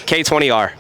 K20R.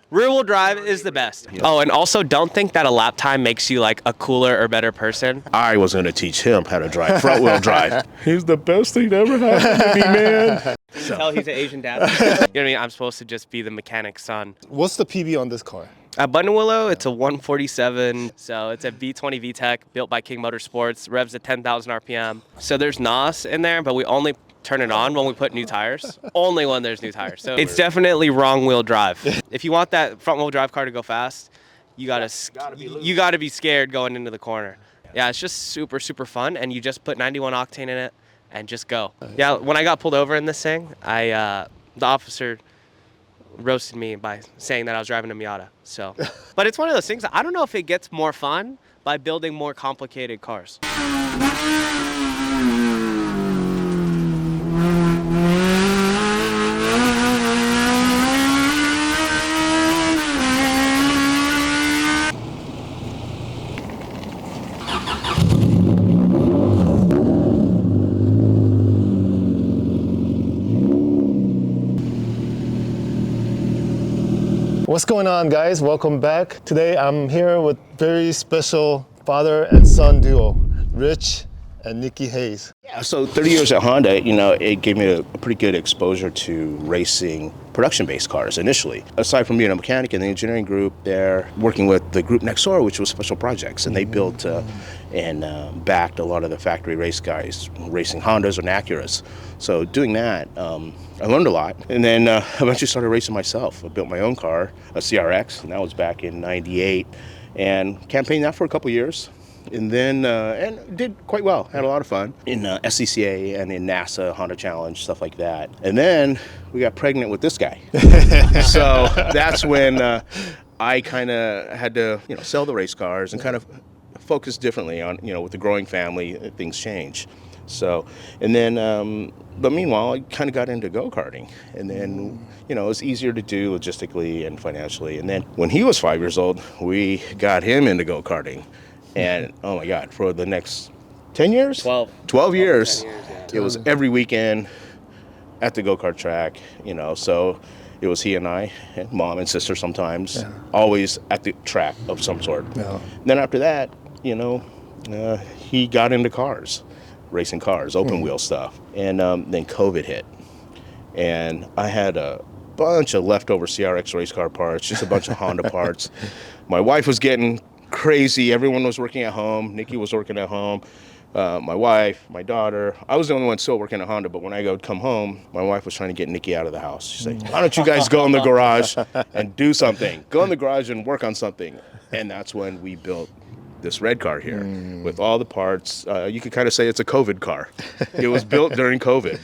Rear-wheel drive is the best. Oh, and also don't think that a lap time makes you like a cooler or better person. I was going to teach him how to drive front-wheel drive. He's the best thing that ever happened to me, man. You can tell he's an Asian dad. You know what I mean? I'm supposed to just be the mechanic's son. What's the PB on this car? At Button Willow, it's a 147. So it's a B20 VTEC built by King Motorsports. Revs at 10,000 RPM. So there's NOS in there, but we only turn it on when we put new tires. Only when there's new tires. So it's definitely wrong wheel drive. If you want that front wheel drive car to go fast, you gotta be scared going into the corner. Yeah, it's just super, super fun. And you just put 91 octane in it and just go. Yeah, when I got pulled over in this thing, the officer roasted me by saying that I was driving a Miata. So, but it's one of those things. I don't know if it gets more fun by building more complicated cars. What's going on, guys? Welcome back. Today I'm here with very special father and son duo, Rich and Nicky Hayes. Yeah, so 30 years at Honda, you know, it gave me a pretty good exposure to racing production-based cars initially. Aside from being a mechanic in the engineering group there, working with the group next door, which was Special Projects, and they built and backed a lot of the factory race guys, racing Hondas and Acuras. So doing that, I learned a lot, and then eventually started racing myself. I built my own car, a CRX, and that was back in '98, and campaigned that for a couple years. And then and did quite well, had a lot of fun in SCCA and in NASA, Honda Challenge, stuff like that. And then we got pregnant with this guy. So that's when I kind of had to, you know, sell the race cars and kind of focus differently on, you know, with the growing family, things change. So, and then, but meanwhile, I kind of got into go-karting. And then, you know, it was easier to do logistically and financially. And then when he was 5 years old, we got him into go-karting. And oh my God, for the next 10 years? 12 years. Yeah. It was every weekend at the go-kart track, you know, so it was he and I, and mom and sister sometimes, always at the track of some sort. Yeah. Then after that, you know, he got into cars, racing cars, open wheel stuff. And then COVID hit. And I had a bunch of leftover CRX race car parts, just a bunch of Honda parts. My wife was getting crazy. Everyone was working at home. Nikki was working at home. My wife, my daughter. I was the only one still working at Honda, but when I would come home, my wife was trying to get Nikki out of the house. She's like, why don't you guys go in the garage and do something? Go in the garage and work on something. And that's when we built this red car here with all the parts. You could kind of say it's a COVID car. It was built during COVID.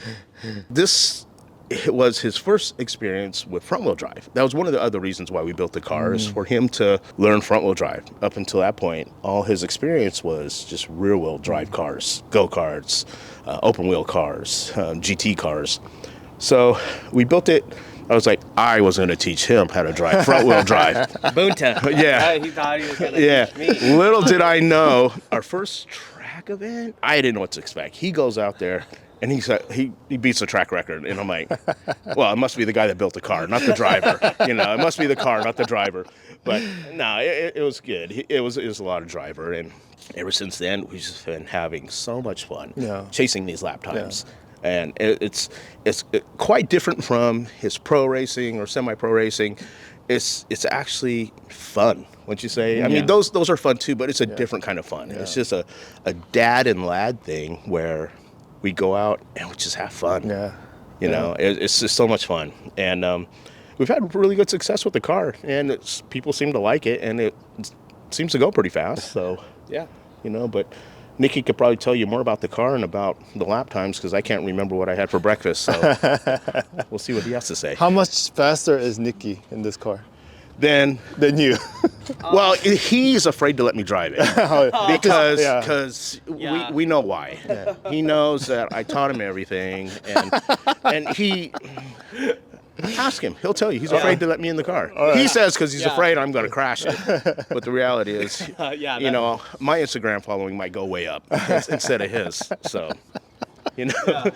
It was his first experience with front-wheel drive. That was one of the other reasons why we built the car, is for him to learn front-wheel drive. Up until that point, all his experience was just rear-wheel drive cars, go-karts, open-wheel cars, GT cars. So we built it. I was like, I was going to teach him how to drive front-wheel drive. Bunta. Yeah. He thought he was going to teach me. Little did I know, our first track event, I didn't know what to expect. He goes out there, and he beats the track record. And I'm like, well, it must be the guy that built the car, not the driver. You know, it must be the car, not the driver. But no, it was good. It was a lot of driver. And ever since then, we've just been having so much fun chasing these lap times. Yeah. And it's quite different from his pro racing or semi-pro racing. It's actually fun, wouldn't you say? I mean, those are fun too, but it's a different kind of fun. Yeah. It's just a dad and lad thing where we go out and we just have fun. Yeah. You know, it's just so much fun. And we've had really good success with the car, and people seem to like it, and it seems to go pretty fast. So, yeah, you know, but Nicky could probably tell you more about the car and about the lap times, because I can't remember what I had for breakfast. So we'll see what he has to say. How much faster is Nicky in this car? Than you. Well, he's afraid to let me drive it because we know why. Yeah. He knows that I taught him everything, and he ask him. He'll tell you. He's afraid to let me in the car. Right. He says because he's afraid I'm going to crash it. But the reality is, you know, my Instagram following might go way up instead of his. So, you know.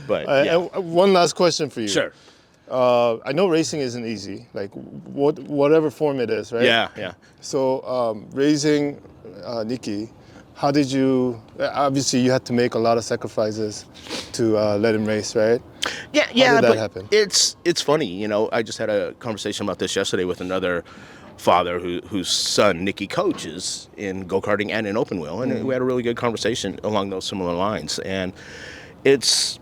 But one last question for you. Sure. I know racing isn't easy, like whatever form it is, right? Yeah. So raising Nicky, how did you? Obviously, you had to make a lot of sacrifices to let him race, right? Yeah, How yeah, did that but happen? it's funny, you know. I just had a conversation about this yesterday with another father whose son Nicky coaches in go-karting and in open wheel, and we had a really good conversation along those similar lines. And it's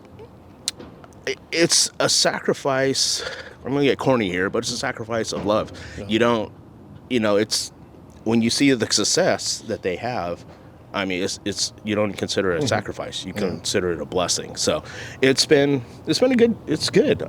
a sacrifice. I'm gonna get corny here, but it's a sacrifice of love. You don't, you know, it's when you see the success that they have. I mean, it's you don't consider it a sacrifice. You consider it a blessing. So it's been it's good.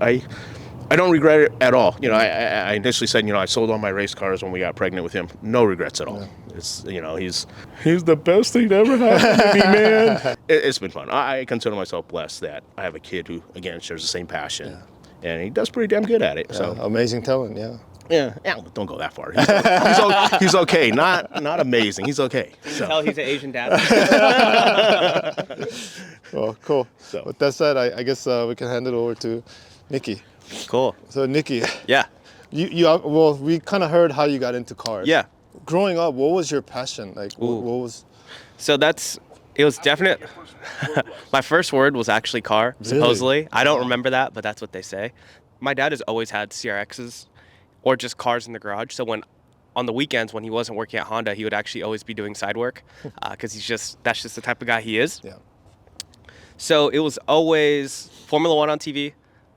I don't regret it at all. You know, I initially said, you know, I sold all my race cars when we got pregnant with him. No regrets at all. It's, you know, he's the best thing that ever happened to me, man. It's been fun. I consider myself blessed that I have a kid who, again, shares the same passion, and he does pretty damn good at it. So Amazing talent, yeah. yeah, don't go that far. He's okay. Not amazing. He's okay. So. Tell he's an Asian dad. Well, cool. So. With that said, I guess we can hand it over to Nicky. Cool. So Nicky, Yeah. well, we kind of heard how you got into cars. Yeah. Growing up, what was your passion? Like, what was? So it was definite. My first word was actually car, supposedly. I don't remember that, but that's what they say. My dad has always had CRXs or just cars in the garage. So on the weekends when he wasn't working at Honda, he would actually always be doing side work because that's just the type of guy he is. Yeah. So it was always Formula One on TV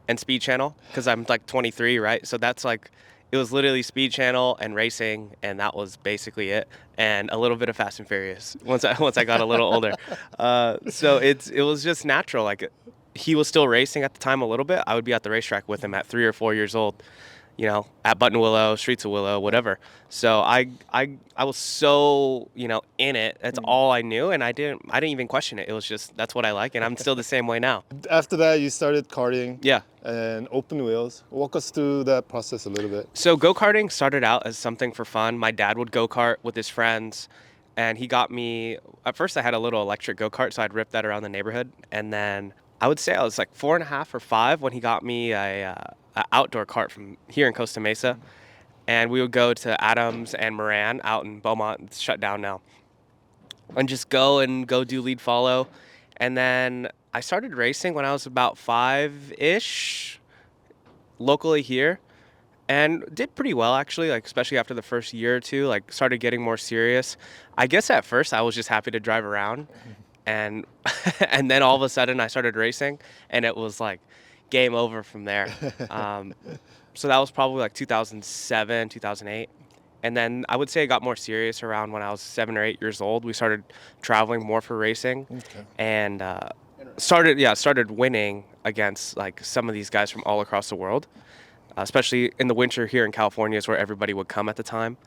and Speed Channel because I'm like 23, right? So that's like, it was literally Speed Channel and racing, and that was basically it. And a little bit of Fast and Furious once I got a little older. So it was just natural. Like he was still racing at the time a little bit. I would be at the racetrack with him at 3 or 4 years old, you know, at Button Willow, Streets of Willow, whatever. So I was so, you know, in it. That's all I knew, and I didn't even question it. It was just that's what I like, and I'm still the same way now. After that, you started karting. Yeah. And open wheels. Walk us through that process a little bit. So go-karting started out as something for fun. My dad would go-kart with his friends, and he got me, at first I had a little electric go-kart, so I'd rip that around the neighborhood. And then I would say I was like 4.5 or 5 when he got me a outdoor kart from here in Costa Mesa. And we would go to Adams and Moran out in Beaumont. It's shut down now. And just go do lead follow. And then I started racing when I was about 5-ish, locally here, and did pretty well actually, like especially after the first year or two, like started getting more serious. I guess at first I was just happy to drive around, and and then all of a sudden I started racing, and it was like game over from there. So that was probably like 2007, 2008. And then I would say I got more serious around when I was 7 or 8 years old. We started traveling more for racing, and started winning against like some of these guys from all across the world, especially in the winter here in California is where everybody would come at the time.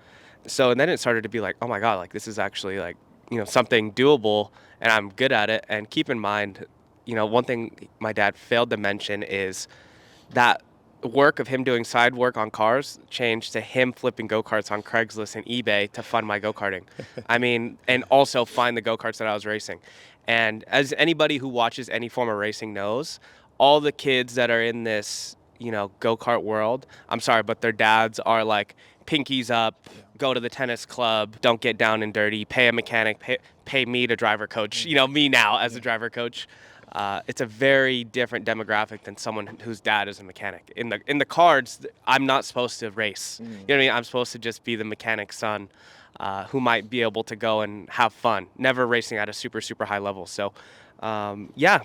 So and then it started to be like, oh my God, like this is actually like, you know, something doable, and I'm good at it. And keep in mind, you know, one thing my dad failed to mention is that work of him doing side work on cars changed to him flipping go-karts on Craigslist and eBay to fund my go-karting. I mean, and also find the go-karts that I was racing. And as anybody who watches any form of racing knows, all the kids that are in this, you know, go-kart world, I'm sorry, but their dads are like pinkies up, go to the tennis club, don't get down and dirty, pay a mechanic, pay me to driver coach, you know, me now as a driver coach. It's a very different demographic than someone whose dad is a mechanic. In the cards, I'm not supposed to race. You know what I mean? I'm supposed to just be the mechanic's son, who might be able to go and have fun, never racing at a super, super high level. So,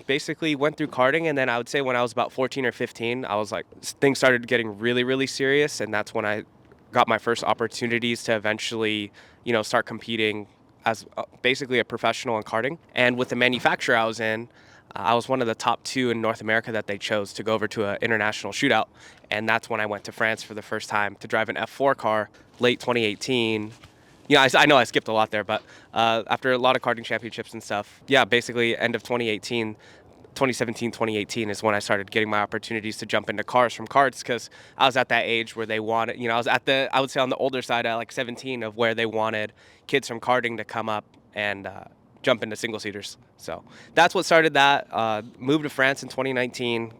basically went through karting, and then I would say when I was about 14 or 15, I was like, things started getting really, really serious, and that's when I got my first opportunities to eventually, you know, start competing as basically a professional in karting. And with the manufacturer I was in, I was one of the top 2 in North America that they chose to go over to an international shootout. And that's when I went to France for the first time to drive an F4 car, late 2018. You know, I know I skipped a lot there, but after a lot of karting championships and stuff, basically end of 2018, 2017, 2018 is when I started getting my opportunities to jump into cars from karts, because I was at that age where they wanted, you know, I would say on the older side at like 17 of where they wanted kids from karting to come up and jump into single-seaters. So that's what started that. Moved to France in 2019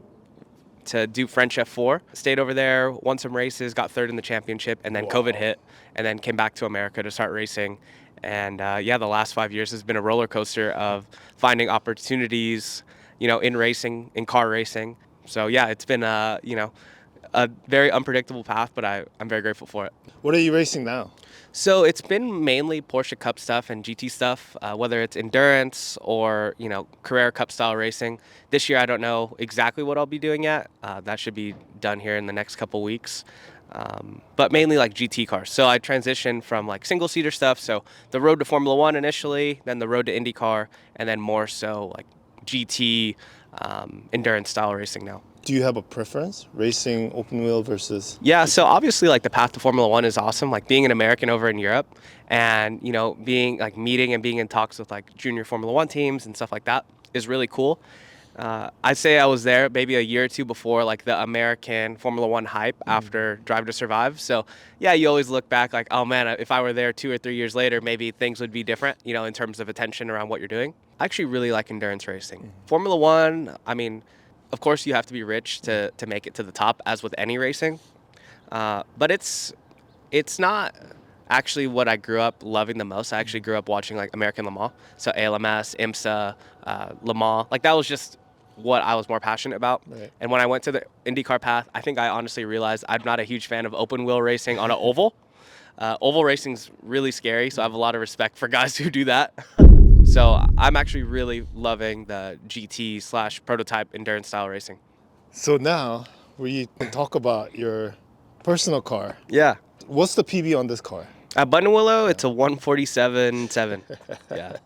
to do French F4. Stayed over there, won some races, got third in the championship, and then COVID hit, and then came back to America to start racing. And yeah, the last 5 years has been a roller coaster of finding opportunities, in racing, in car racing. So yeah, it's been a very unpredictable path, but I'm very grateful for it. What are you racing now? So it's been mainly Porsche Cup stuff and GT stuff, whether it's endurance or, Carrera Cup style racing. This year, I don't know exactly what I'll be doing yet. That should be done here in the next couple weeks. But mainly like GT cars. So I transitioned from like single-seater stuff. So the road to Formula One initially, then the road to IndyCar, and then more so like GT endurance style racing now. Do you have a preference, racing open wheel versus? Yeah, so obviously like the path to Formula One is awesome. Like being an American over in Europe and, being like meeting and being in talks with like junior Formula One teams and stuff like that is really cool. I'd say I was there maybe a year or two before like the American Formula One hype after Drive to Survive. So yeah, you always look back like, oh man, if I were there 2 or 3 years later, maybe things would be different, in terms of attention around what you're doing. I actually really like endurance racing. Formula One, I mean, of course, you have to be rich to make it to the top, as with any racing. But it's not actually what I grew up loving the most. I actually grew up watching like American Le Mans, so ALMS, IMSA, Le Mans. Like that was just what I was more passionate about. Right. And when I went to the IndyCar path, I think I honestly realized I'm not a huge fan of open wheel racing on an oval. Oval racing's really scary, so I have a lot of respect for guys who do that. So I'm actually really loving the GT/prototype endurance style racing. So now we can talk about your personal car. Yeah. What's the PB on this car? At Buttonwillow, it's a 147.7. Yeah.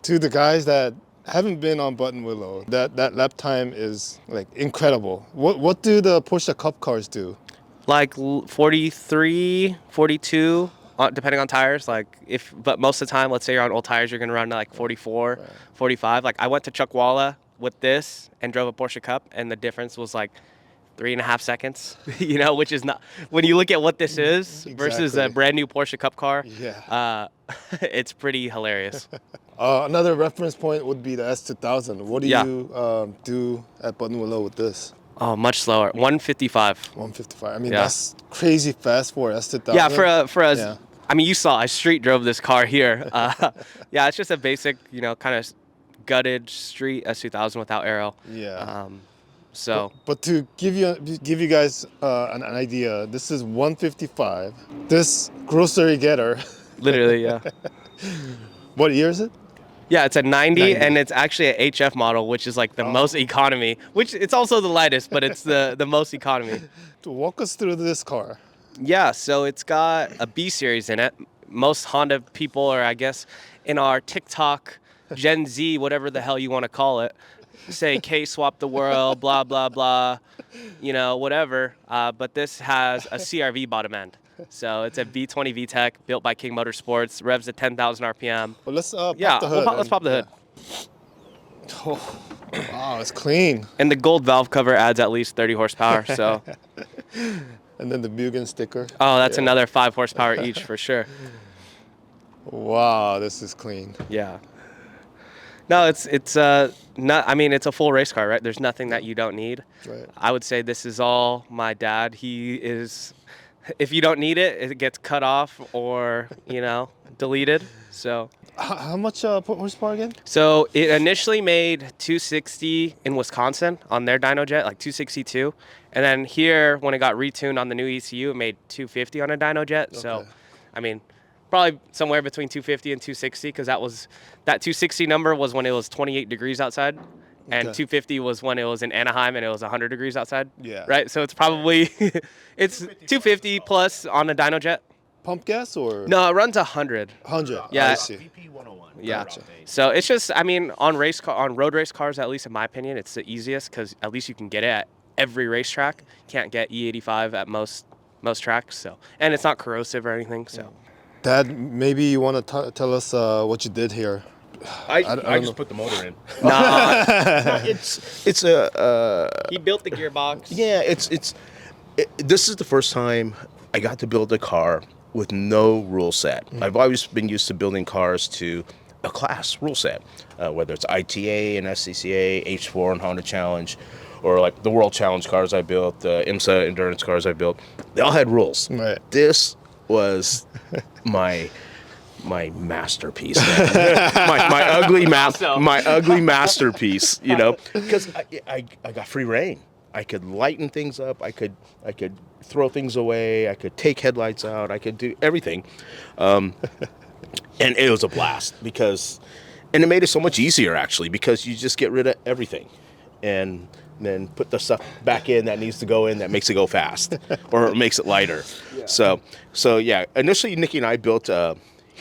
To the guys that haven't been on Buttonwillow, that lap time is like incredible. What do the Porsche Cup cars do? Like 43, 42. Depending on tires, but most of the time, let's say you're on old tires, you're going to run like 44, 45. Like I went to Chuckwalla with this and drove a Porsche Cup, and the difference was like 3.5 seconds, which is not, when you look at what this is versus a brand new Porsche Cup car, it's pretty hilarious. Another reference point would be the S2000. What do you do at Buttonwillow with this? Oh, much slower. 155. 155. I mean, that's crazy fast for S2000. Yeah, for us. I mean, you saw I street drove this car here. Yeah, it's just a basic, kind of gutted street S2000 without aero. Yeah. But to give you guys an idea, this is 155. This grocery getter. Literally, yeah. What year is it? Yeah, it's a 90, and it's actually an HF model, which is like the most economy, which it's also the lightest, but it's the most economy. To walk us through this car. Yeah, so it's got a B series in it. Most Honda people, or I guess in our TikTok, Gen Z, whatever the hell you want to call it, say K-swap the world, blah, blah, blah, whatever. But this has a CRV bottom end. So it's a B20 VTEC built by King Motorsports, revs at 10,000 RPM. Well, let's pop the hood. Let's pop the hood. Oh, wow, it's clean. And the gold valve cover adds at least 30 horsepower, so. And then the Mugen sticker. Oh, that's another 5 horsepower each for sure. Wow, this is clean. Yeah. No, it's not. I mean, it's a full race car, right? There's nothing that you don't need. Right. I would say this is all my dad. He is. If you don't need it, it gets cut off or deleted. So. How much horsepower again? So it initially made 260 in Wisconsin on their dyno jet, like 262. And then here, when it got retuned on the new ECU, it made 250 on a dyno jet. Okay. So, I mean, probably somewhere between 250 and 260, because that 260 number was when it was 28 degrees outside. And 250 was when it was in Anaheim and it was 100 degrees outside. Yeah. Right? So it's probably, it's 250 plus on a dyno jet. Pump gas or? No, it runs 100. 100. Yeah. I see. VP 101. Yeah. So it's just, I mean, on road race cars, at least in my opinion, it's the easiest because at least you can get it at every racetrack. Can't get E85 at most tracks. So, and it's not corrosive or anything. So. Dad, maybe you want to tell us what you did here. I just put the motor in. Nah. It's a. He built the gearbox. Yeah, this is the first time I got to build a car with no rule set. I've always been used to building cars to a class rule set, whether it's ITA and SCCA, H4 and Honda Challenge, or like the World Challenge cars I built, the IMSA endurance cars I built. They all had rules. Right. This was my masterpiece, man. my ugly masterpiece, you know, because I got free reign. I could lighten things up. I could throw things away. I could take headlights out. I could do everything, and it was a blast and it made it so much easier actually, because you just get rid of everything, and then put the stuff back in that needs to go in that makes it go fast or makes it lighter. Yeah. So yeah. Initially, Nicky and I built.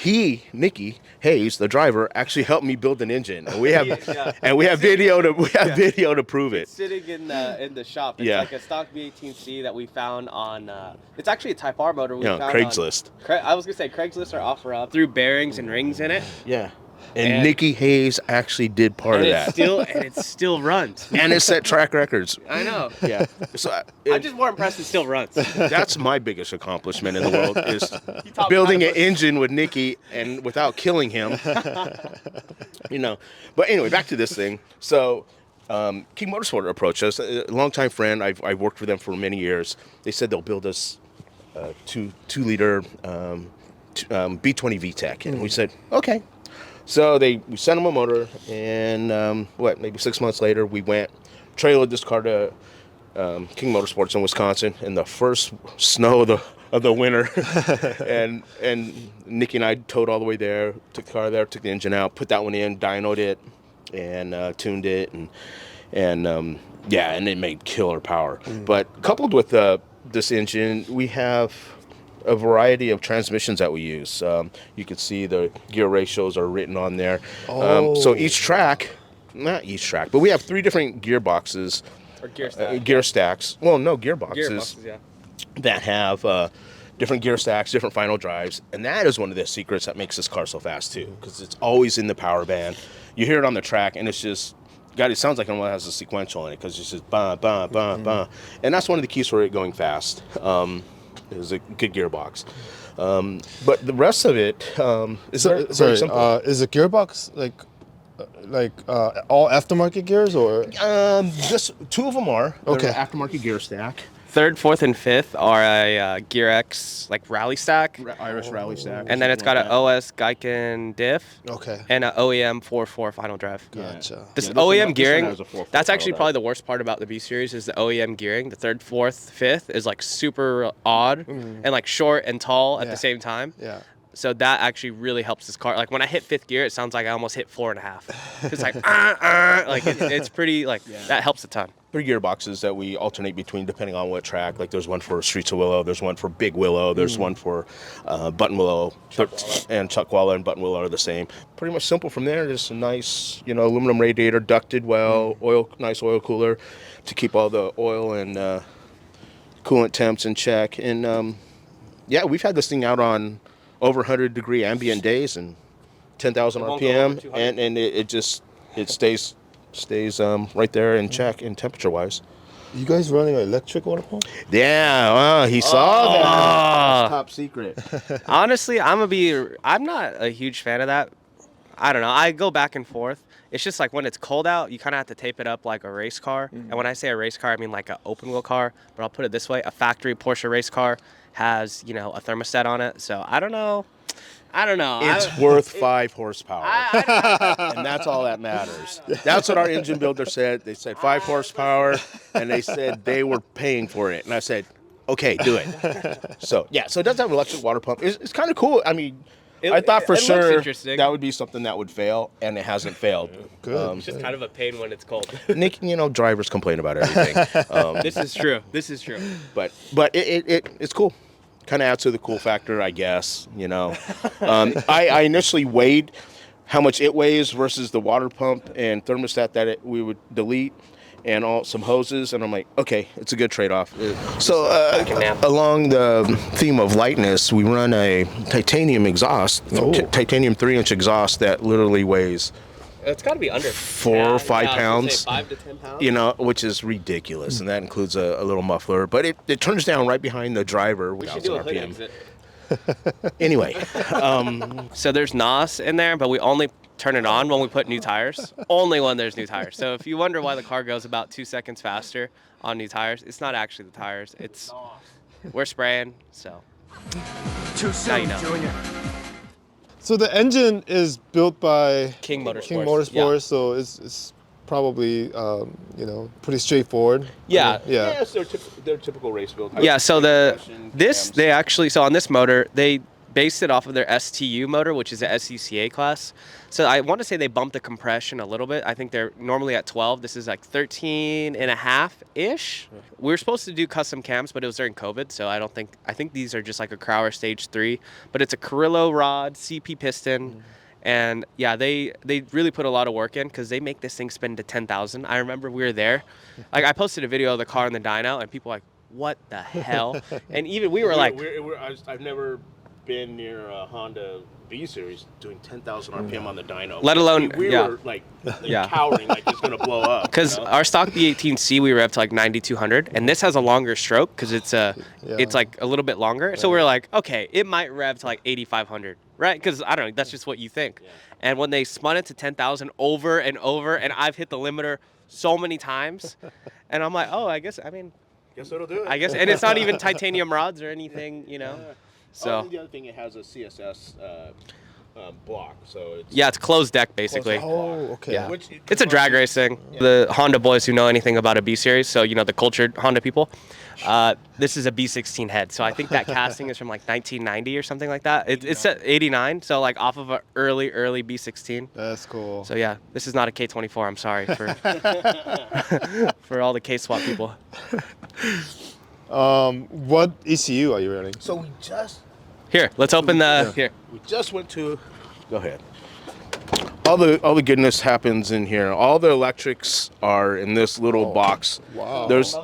Nicky Hayes, the driver, actually helped me build an engine, and we have video to prove it. It's sitting in the shop. It's like a stock V18C that we found on. It's actually a Type R motor we found Craigslist. I was gonna say Craigslist or OfferUp. Threw bearings and rings in it. Yeah. And Nicky Hayes actually did part of that. It still runs. And it set track records. I know. Yeah. So I'm just more impressed it still runs. That's my biggest accomplishment in the world, is building an engine with Nicky and without killing him. You know. But anyway, back to this thing. So King Motorsport approached us, a longtime friend. I've worked for them for many years. They said they'll build us a 2-liter B20 VTEC. And we said, okay. So we sent them a motor, and maybe 6 months later, we trailered this car to King Motorsports in Wisconsin in the first snow of the winter, and Nicky and I towed all the way there, took the car there, took the engine out, put that one in, dynoed it, and tuned it, and it made killer power. But coupled with this engine, we have a variety of transmissions that we use. You can see the gear ratios are written on there. So not each track, but we have 3 different gearboxes. Or gear stacks. Gear stacks. Well, no, gearboxes. Yeah. That have different gear stacks, different final drives. And that is one of the secrets that makes this car so fast, too, because it's always in the power band. You hear it on the track, and it's just, God, it sounds like it has a sequential in it, because it's just bah, bah, bah, bah. And that's one of the keys for it going fast. It was a good gearbox, but the rest of it is very simple. Is the gearbox like all aftermarket gears, or just 2 of them are okay? Aftermarket gear stack. 3rd, 4th, and 5th are a Gear X rally stack. Irish rally stack. And then it's got an OS Geiken diff. Okay. And an OEM 4.4 final drive. Gotcha. This OEM gearing, that's actually probably the worst part about the V Series is the OEM gearing. The 3rd, 4th, 5th is like super odd and like short and tall at the same time. Yeah. So that actually really helps this car. Like when I hit 5th gear, it sounds like I almost hit 4.5. It's like, like it's pretty, like that helps a ton. 3 gearboxes that we alternate between depending on what track. Like there's one for Streets of Willow, there's one for Big Willow, there's one for Button Willow, and Chuckwalla and Button Willow are the same. Pretty much simple from there. Just a nice, aluminum radiator, ducted well, nice oil cooler to keep all the oil and coolant temps in check. And we've had this thing out on over 100-degree ambient days and 10,000 RPM, and it stays right there in check in temperature-wise. You guys running an electric water pump? Yeah, he saw that. That's top secret. Honestly, I'm not a huge fan of that. I don't know. I go back and forth. It's just like when it's cold out, you kind of have to tape it up like a race car. And when I say a race car, I mean like an open-wheel car. But I'll put it this way. A factory Porsche race car has, a thermostat on it. So I don't know. It's worth 5 horsepower. And that's all that matters. That's what our engine builder said. They said 5 horsepower, and they said they were paying for it. And I said, okay, do it. So it does have an electric water pump. It's kind of cool. I mean, I thought for sure that would be something that would fail, and it hasn't failed. Good. It's just kind of a pain when it's cold. Nick, drivers complain about everything. This is true. But it's cool. Kind of adds to the cool factor, I guess. I initially weighed how much it weighs versus the water pump and thermostat that we would delete, and some hoses, and I'm like, okay, it's a good trade-off. So along the theme of lightness, we run a titanium exhaust, titanium 3-inch exhaust that literally weighs. It's got to be under 4 or 5 pounds. 5 to 10 pounds. Which is ridiculous, and that includes a little muffler. But it turns down right behind the driver. We should do a hood exit. Anyway, so there's NOS in there, but we only turn it on when we put new tires. Only when there's new tires. So if you wonder why the car goes about 2 seconds faster on new tires, it's not actually the tires. It's we're spraying. So Too soon, you know. Junior. So the engine is built by King Motorsports. King Motorsports, Yeah. so it's probably you know, pretty straightforward. Yeah. Yeah. so they're typical race build. Yeah, so they actually, so on this motor, they based it off of their STU motor, which is the SCCA class. So I want to say they bumped the compression a little bit. I think they're normally at 12. This is like 13 and a half-ish. We were supposed to do custom cams, but it was during COVID, so I think these are just like a Crowler Stage 3. But it's a Carrillo rod, CP piston. And yeah, they really put a lot of work in because they make this thing spin to 10,000. I remember we were there. Like I posted a video of the car in the dyno, and people were like, what the hell? And even we were like... I've never been near a Honda B series doing 10,000 RPM on the dyno. Let alone, we yeah. were like cowering, like it's gonna blow up. Because our stock B18C, we rev to like 9,200, and this has a longer stroke because it's like a little bit longer. So we're like, okay, it might rev to like 8,500, right? Because I don't know, that's just what you think. Yeah. And when they spun it to 10,000 over and over, and I've hit the limiter so many times, and I'm like, oh, guess it'll do it. I guess, and it's not even titanium rods or anything, you know. So the other thing, it has a CSS block, so it's closed deck basically. Oh, okay. Yeah. It's a drag race thing. Yeah. The Honda boys who know anything about a B series, so you know the cultured Honda people, this is a B16 head. So I think that casting is from like 1990 or something like that. It's at 89, so like off of an early B16. That's cool. So yeah, this is not a K24. I'm sorry for for all the K-swap people. What ECU are you running? So we just let's open the here. We just went to. Go ahead. All the goodness happens in here. All the electrics are in this little box. Wow. There's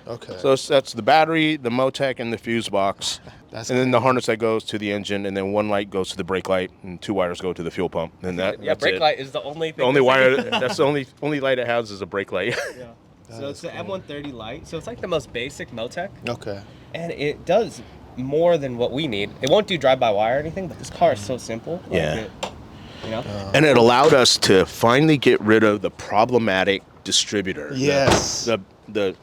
Okay. so that's the battery, the Motec, and the fuse box. That's and then the harness that goes to the engine, and then one light goes to the brake light, and 2 wires go to the fuel pump. And that's brake it. light is the only thing. The only wire. That's the only light it has is a brake light. Yeah. So it's the M130 light. So it's like the most basic Motec. Okay. And it does more than what we need. It won't do drive-by-wire or anything, but this car is so simple. Like Yeah. you know? And it allowed us to finally get rid of the problematic distributor. Yes. The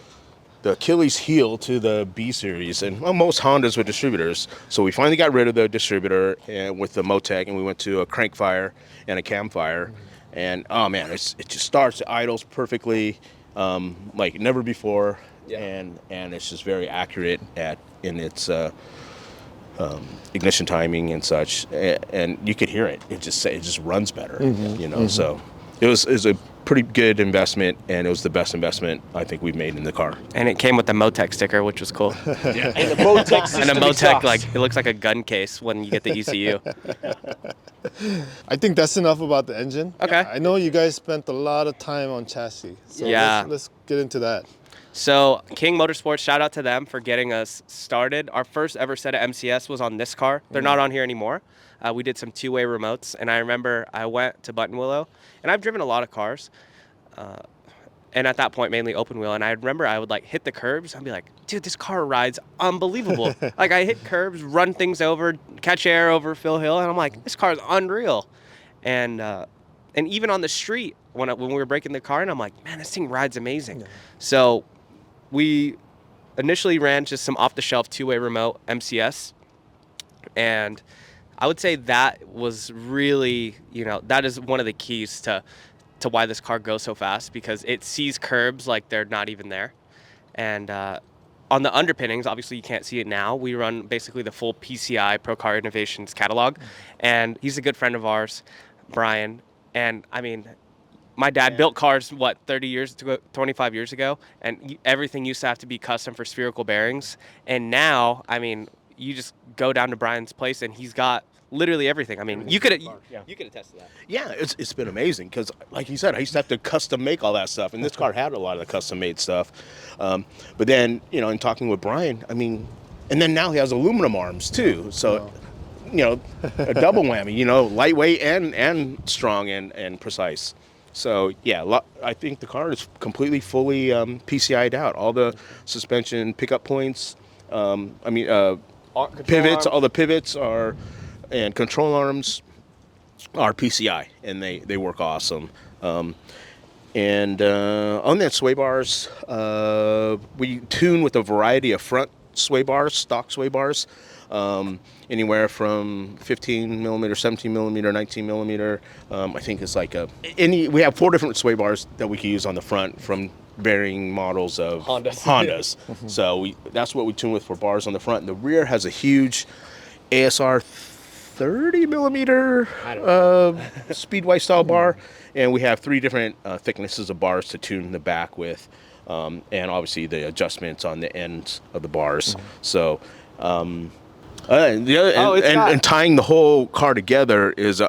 Achilles heel to the B series, and most Hondas with distributors. So we finally got rid of the distributor and with the Motec, and we went to a crank fire and a cam fire. And oh man, it just starts, it idles perfectly, like never before. Yeah. And it's just very accurate in its ignition timing and such, and you could hear it. It just runs better, you know. So it was a pretty good investment, and it was the best investment I think we've made in the car. And it came with the Motec sticker, which was cool. Yeah, and the Motec system And a Motec, exhaust. like, it looks like a gun case when you get the ECU. I think that's enough about the engine. Okay. I know you guys spent a lot of time on chassis. So Yeah. let's get into that. So King Motorsports, shout out to them for getting us started. Our first ever set of MCS was on this car. They're not on here anymore. We did some two-way remotes, and I remember I went to Buttonwillow, and I've driven a lot of cars, and at that point mainly open wheel, and I remember I would like hit the curbs and be like, dude, this car rides unbelievable. Like I hit curbs, run things over, catch air over Phil Hill, and I'm like, this car is unreal. And even on the street when we were breaking the car, and I'm like, man, this thing rides amazing. Yeah. So we initially ran just some off-the-shelf two-way remote MCS, and I would say that was really, you know, that is one of the keys to why this car goes so fast, because it sees curbs like they're not even there. And on the underpinnings, obviously you can't see it now, we run basically the full PCI, Pro Car Innovations catalog, and he's a good friend of ours, Brian. And I mean, my dad built cars, 25 years ago, and everything used to have to be custom for spherical bearings. And now, I mean, you just go down to Brian's place and he's got literally everything. I mean, you could attest to that. Yeah, it's been amazing because, like you said, I used to have to custom make all that stuff, and this car had a lot of the custom made stuff. But then, you know, in talking with Brian, I mean, and then now he has aluminum arms too, so you know, a double whammy. You know, lightweight and strong and precise. So yeah, I think the car is completely fully PCI'd out. All the suspension pickup points, pivots, all the pivots are, and control arms, are PCI, and they work awesome. And on that sway bars, we tune with a variety of front sway bars, stock sway bars, anywhere from 15 millimeter, 17 millimeter, 19 millimeter. I think it's like we have 4 different sway bars that we can use on the front from varying models of Hondas. So that's what we tune with for bars on the front. And the rear has a huge ASR 30 millimeter Speedway style bar, and we have 3 different thicknesses of bars to tune the back with, and obviously the adjustments on the ends of the bars. So and tying the whole car together is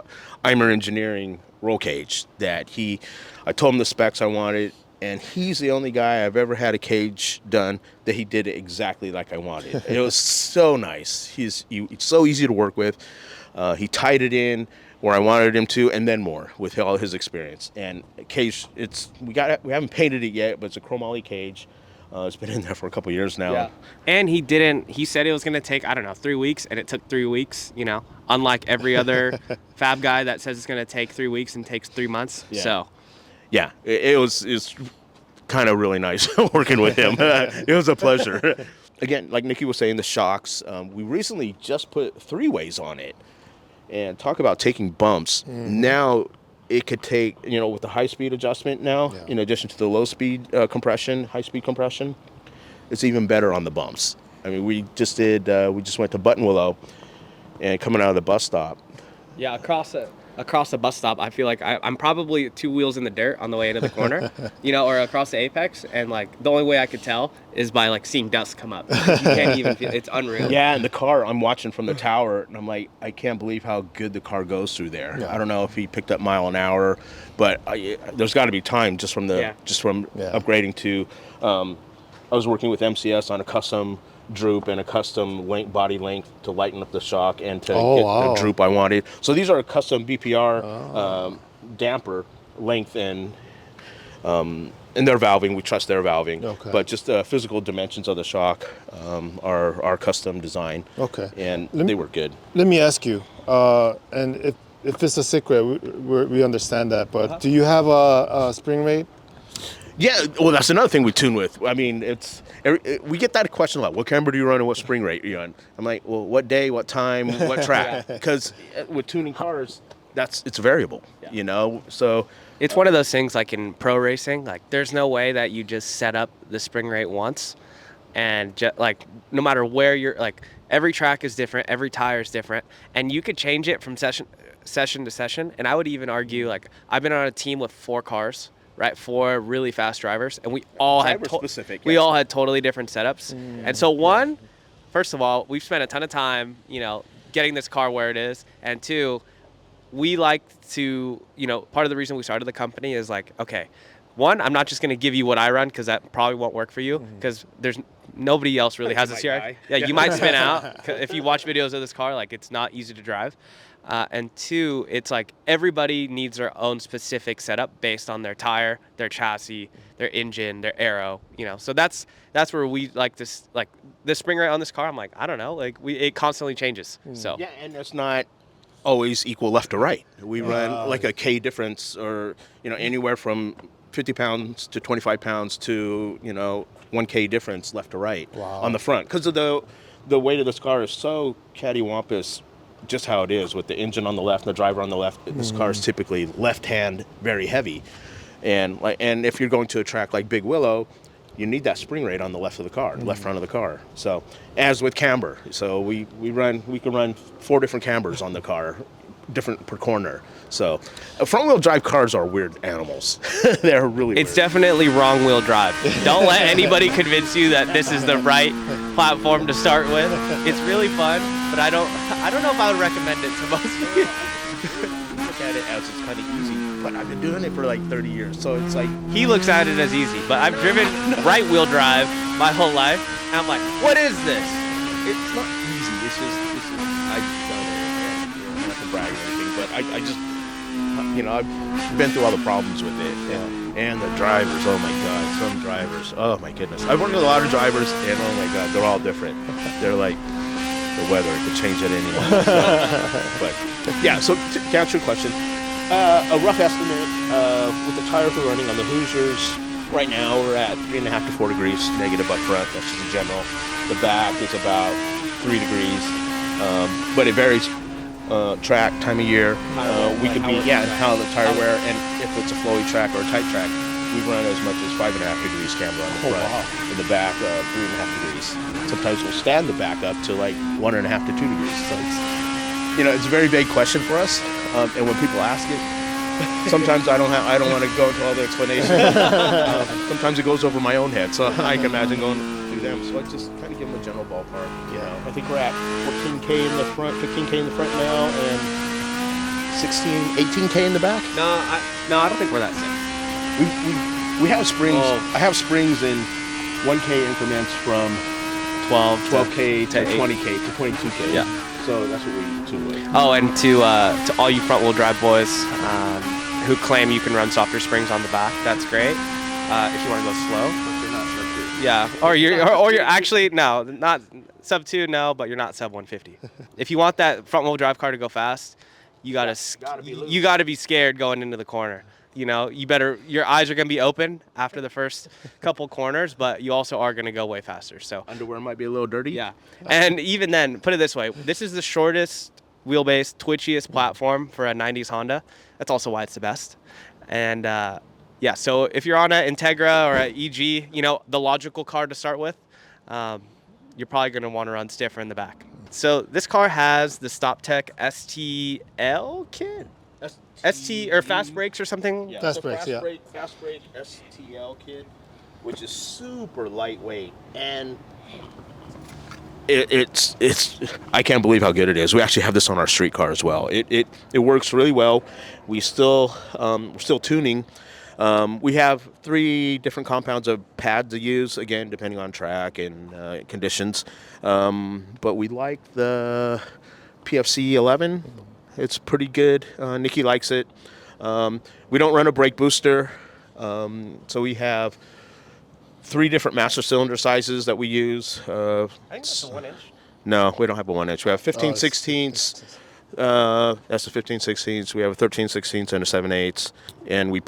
Eimer Engineering roll cage that I told him the specs I wanted, and he's the only guy I've ever had a cage done that he did it exactly like I wanted. It was so nice. He's so easy to work with. He tied it in where I wanted him to, and then more with all his experience. And cage, we haven't painted it yet, but it's a chromoly cage. It's been in there for a couple years now. Yeah. And he said it was going to take, 3 weeks, and it took 3 weeks, unlike every other fab guy that says it's going to take 3 weeks and takes 3 months. Yeah. So, yeah, it's kind of really nice working with him. It was a pleasure. Again, like Nicky was saying, the shocks, we recently just put 3-ways on it. And talk about taking bumps. Now it could take, with the high-speed adjustment now, in addition to the low-speed compression, high-speed compression, it's even better on the bumps. I mean, we just went to Buttonwillow, and coming out of the bus stop. yeah, across the bus stop, I feel like I'm probably 2 wheels in the dirt on the way into the corner, or across the apex, and the only way I could tell is by seeing dust come up. You can't even feel it's unreal. Yeah, and the car I'm watching from the tower, and I'm like, I can't believe how good the car goes through there. Yeah. I don't know if he picked up mile an hour, but there's got to be time just from upgrading to. I was working with MCS on a custom droop and a custom body length to lighten up the shock and to get the droop I wanted. So these are a custom BPR damper length and their valving. We trust their valving. Okay. But just the physical dimensions of the shock are custom design. Okay. And they were good. Let me ask you, and if it's a secret, we understand that, but do you have a spring rate? Yeah, well, that's another thing we tune with. I mean, we get that question a lot. What camber do you run and what spring rate are you on? I'm like, well, what day, what time, what track? Because with tuning cars, it's variable, So it's one of those things like in pro racing, there's no way that you just set up the spring rate once and no matter where you're, every track is different, every tire is different, and you could change it from session to session. And I would even argue, I've been on a team with 4 cars. Right, 4 really fast drivers, and we all had totally different setups. And so first of all, we've spent a ton of time, getting this car where it is, and 2, we like to, part of the reason we started the company is okay, 1, I'm not just going to give you what I run because that probably won't work for you because there's nobody else really has a CRX. Yeah, you might spin out if you watch videos of this car. It's not easy to drive. And 2, it's everybody needs their own specific setup based on their tire, their chassis, their engine, their aero, So that's where we this, the spring rate on this car. I'm I don't know, it constantly changes. So yeah, and it's not always equal left to right. We run a K difference, or anywhere from 50 pounds to 25 pounds to 1K difference left to right on the front because of the weight of this car is so cattywampus. Just how it is with the engine on the left and the driver on the left. This car is typically left hand, very heavy, and if you're going to a track like Big Willow, you need that spring rate on the left of the car, left front of the car. So as with camber, so we can run 4 different cambers on the car, different per corner. So front wheel drive cars are weird animals. They're really It's definitely wrong wheel drive. Don't let anybody convince you that this is the right platform to start with. It's really fun, but I don't know if I would recommend it to most people. Look at it as it's kind of easy, but I've been doing it for 30 years, so it's he looks at it as easy, but I've driven right wheel drive my whole life, and I'm what is this? It's not easy. It's just I've done it. Not to brag or anything, but I just I've been through all the problems with it. And the drivers, oh my God, some drivers, oh my goodness. I've worked with a lot of drivers, and oh my God, they're all different. They're the weather could change at any moment. But Yeah, so to answer your question, a rough estimate with the tires we're running on the Hoosiers, right now we're at 3.5 to 4 degrees negative up front. That's just in general. The back is about 3 degrees, but it varies. Track, time of year, we could be, how the tire wear, and if it's a flowy track or a tight track, we run as much as 5.5 degrees camber on the front. In the back, 3.5 degrees. Sometimes we'll stand the back up to like 1.5 to 2 degrees. So it's a very vague question for us, and when people ask it, sometimes I don't want to go into all the explanation. Sometimes it goes over my own head, so I can imagine going through them. So I just kind of give them a general ballpark. I think we're at 14K in the front, 15K in the front now, and 18K in the back. No, I don't think we're that sick. We have springs. I have springs in 1K increments from 12K to 20K to 22K. Yeah. So that's what we tune with. Oh, and to all you front wheel drive boys who claim you can run softer springs on the back, that's great. If you want to go slow. But you're not sub 2. Yeah. Or you're actually not sub 2, no, but you're not sub 150. If you want that front wheel drive car to go fast, you gotta be scared going into the corner. Your eyes are gonna be open after the first couple corners, but you also are gonna go way faster. So Underwear might be a little dirty. yeah, and even then, put it this way: this is the shortest wheelbase, twitchiest platform for a '90s Honda. That's also why it's the best. And so if you're on an Integra or an EG, the logical car to start with, you're probably gonna want to run stiffer in the back. So this car has the StopTech STL kit. ST or fast brakes or something? Yeah, Fast brakes, Fast brake STL kit, which is super lightweight, and it's I can't believe how good it is. We actually have this on our street car as well. It works really well. We're still tuning. We have 3 different compounds of pads to use, again depending on track and conditions. But we like the PFC 11. It's pretty good. Nicky likes it. We don't run a brake booster, so we have 3 different master cylinder sizes that we use. I think that's a 1-inch. No, we don't have a 1-inch. We have 15/16. That's a 15/16. We have a 13/16 and a 7/8, and we're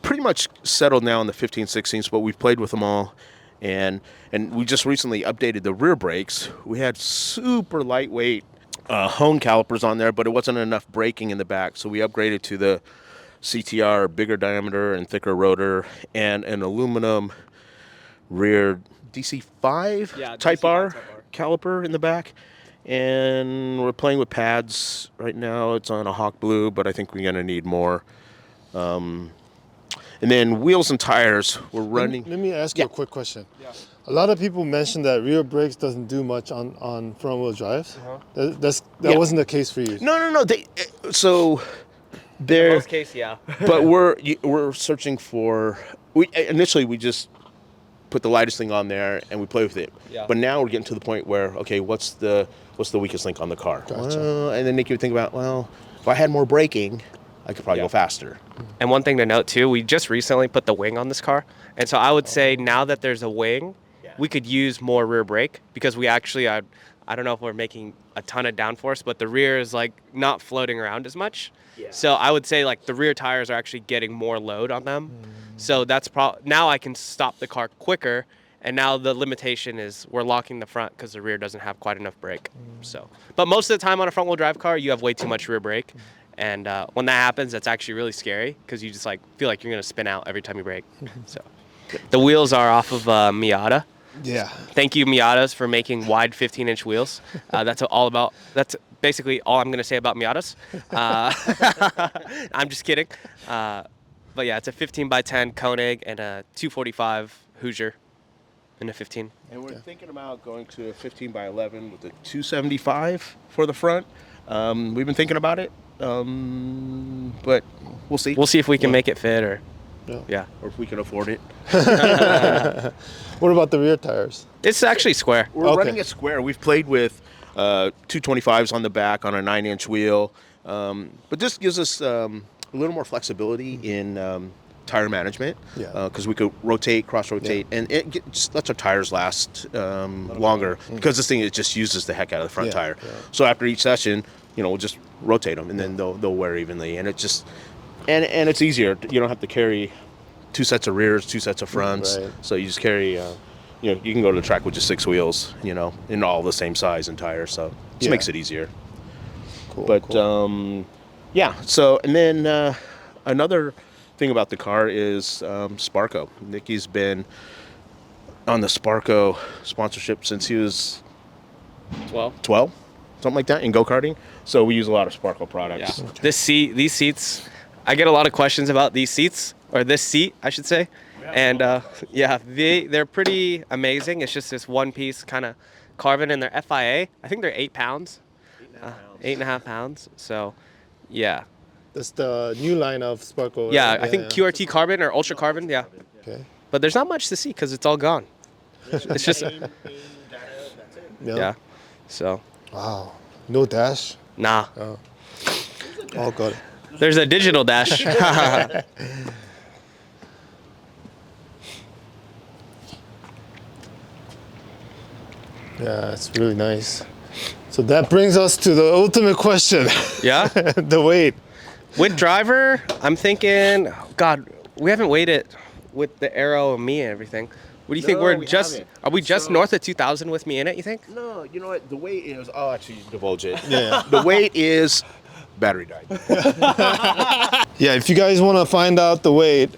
pretty much settled now on the 15/16, but we've played with them all. And we just recently updated the rear brakes. We had super lightweight hone calipers on there, but it wasn't enough braking in the back, so we upgraded to the CTR, bigger diameter and thicker rotor, and an aluminum rear DC5 Type R caliper in the back. And we're playing with pads right now. It's on a Hawk Blue, but I think we're going to need more. And then wheels and tires, we're running. Let me ask you a quick question. Yeah. A lot of people mention that rear brakes doesn't do much on front wheel drives. That wasn't the case for you. No. In most cases, yeah. But we're searching for. Initially we just put the lightest thing on there and we play with it. Yeah. But now we're getting to the point where what's the weakest link on the car? Gotcha. And then Nicky would think about, if I had more braking, I could probably go faster. And one thing to note too, we just recently put the wing on this car, and so I would say now that there's a wing, we could use more rear brake because we actually, I don't know if we're making a ton of downforce, but the rear is not floating around as much. Yeah. So I would say the rear tires are actually getting more load on them. So that's now I can stop the car quicker, and now the limitation is we're locking the front because the rear doesn't have quite enough brake. So, but most of the time on a front wheel drive car, you have way too much rear brake. And when that happens, that's actually really scary because you just feel like you're going to spin out every time you brake. So the wheels are off of Miata. Yeah. Thank you, Miatas, for making wide 15-inch wheels. That's basically all I'm going to say about Miatas. I'm just kidding. But yeah, it's a 15x10 Koenig and a 245 Hoosier in a 15. And we're thinking about going to a 15x11 with a 275 for the front. We've been thinking about it, but we'll see. We'll see if we can make it fit or if we can afford it. What about the rear tires? It's actually square. We're running it square. We've played with 225s on the back on a 9-inch wheel, but this gives us a little more flexibility in tire management because we could rotate, cross-rotate, and it just lets our tires last longer because this thing, it just uses the heck out of the front tire. So after each session, we'll just rotate them, and then they'll wear evenly, and it just and it's easier. You don't have to carry 2 sets of rears, 2 sets of fronts, Right. so you just carry. You know, you can go to the track with just 6 wheels. You know, in all the same size and tires, so it just Yeah. makes it easier. Cool. But cool. yeah. So and then another thing about the car is Sparco. Nicky's been on the Sparco sponsorship since he was 12, something like that, in go-karting. So we use a lot of Sparco products. Yeah. These seats, I get a lot of questions about these seats, or this seat, I should say. And yeah, they're pretty amazing. It's just this one piece kind of carbon, and they're FIA. I think they're 8 pounds. 8.5 pounds. So, yeah. That's the new line of Sparkle. Yeah, right? I think QRT carbon or ultra carbon. Yeah. Okay. But there's not much to see because it's all gone. It's just yeah. So Wow. No dash. nah. Oh god. There's a digital dash. Yeah, it's really nice. So that brings us to the ultimate question. Yeah. The weight. With driver, I'm thinking, God, we haven't weighed it with the arrow and me and everything. What do you think? No, we haven't. Are we just So- north of 2,000 with me in it, you think? No, you know what? The weight is. I'll actually divulge it. Yeah. The weight is battery died. Yeah, if you guys want to find out the weight,